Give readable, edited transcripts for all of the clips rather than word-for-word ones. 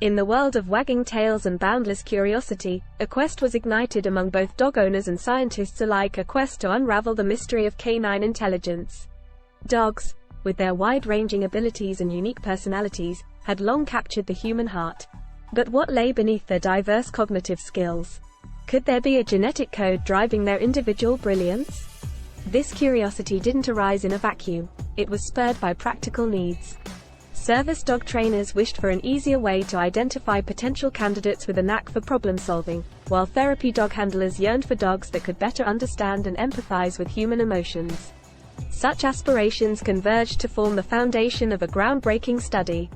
In the world of wagging tails and boundless curiosity, a quest was ignited among both dog owners and scientists alike, a quest to unravel the mystery of canine intelligence. Dogs, with their wide-ranging abilities and unique personalities, had long captured the human heart. But what lay beneath their diverse cognitive skills? Could there be a genetic code driving their individual brilliance? This curiosity didn't arise in a vacuum. It was spurred by practical needs. Service dog trainers wished for an easier way to identify potential candidates with a knack for problem-solving, while therapy dog handlers yearned for dogs that could better understand and empathize with human emotions. Such aspirations converged to form the foundation of a groundbreaking study.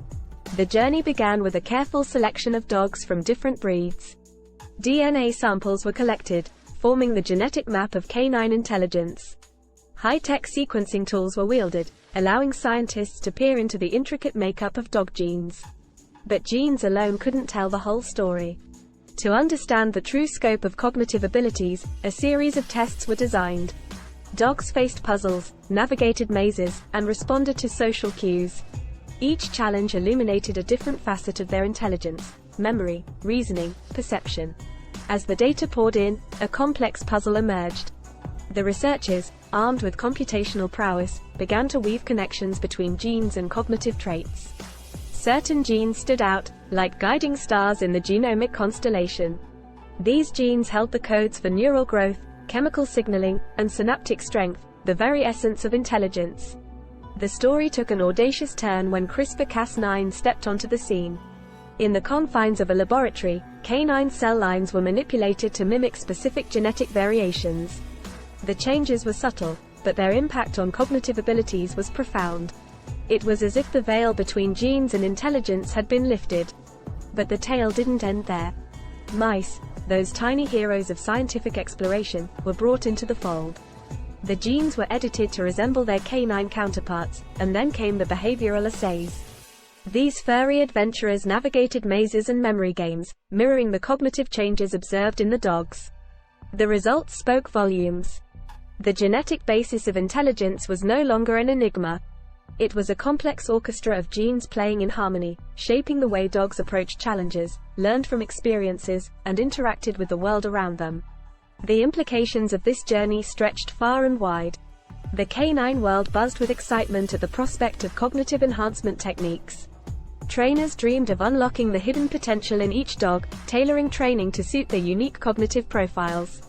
The journey began with a careful selection of dogs from different breeds. DNA samples were collected, forming the genetic map of canine intelligence. High-tech sequencing tools were wielded, allowing scientists to peer into the intricate makeup of dog genes. But genes alone couldn't tell the whole story. To understand the true scope of cognitive abilities, a series of tests were designed. Dogs faced puzzles, navigated mazes, and responded to social cues. Each challenge illuminated a different facet of their intelligence: memory, reasoning, perception. As the data poured in, a complex puzzle emerged. The researchers, armed with computational prowess, began to weave connections between genes and cognitive traits. Certain genes stood out, like guiding stars in the genomic constellation. These genes held the codes for neural growth, chemical signaling, and synaptic strength, the very essence of intelligence. The story took an audacious turn when CRISPR-Cas9 stepped onto the scene. In the confines of a laboratory, canine cell lines were manipulated to mimic specific genetic variations. The changes were subtle, but their impact on cognitive abilities was profound. It was as if the veil between genes and intelligence had been lifted. But the tale didn't end there. Mice, those tiny heroes of scientific exploration, were brought into the fold. The genes were edited to resemble their canine counterparts, and then came the behavioral assays. These furry adventurers navigated mazes and memory games, mirroring the cognitive changes observed in the dogs. The results spoke volumes. The genetic basis of intelligence was no longer an enigma. It was a complex orchestra of genes playing in harmony, shaping the way dogs approached challenges, learned from experiences, and interacted with the world around them. The implications of this journey stretched far and wide. The canine world buzzed with excitement at the prospect of cognitive enhancement techniques. Trainers dreamed of unlocking the hidden potential in each dog, tailoring training to suit their unique cognitive profiles.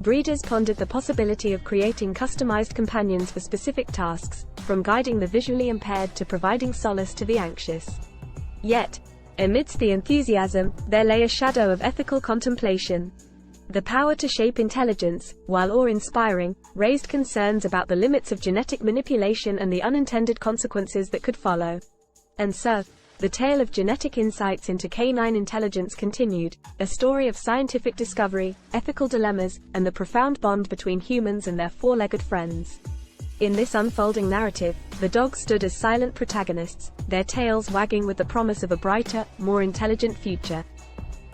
Breeders pondered the possibility of creating customized companions for specific tasks, from guiding the visually impaired to providing solace to the anxious. Yet, amidst the enthusiasm, there lay a shadow of ethical contemplation. The power to shape intelligence, while awe-inspiring, raised concerns about the limits of genetic manipulation and the unintended consequences that could follow. And so, the tale of genetic insights into canine intelligence continued, a story of scientific discovery, ethical dilemmas, and the profound bond between humans and their four-legged friends. In this unfolding narrative, the dogs stood as silent protagonists, their tails wagging with the promise of a brighter, more intelligent future.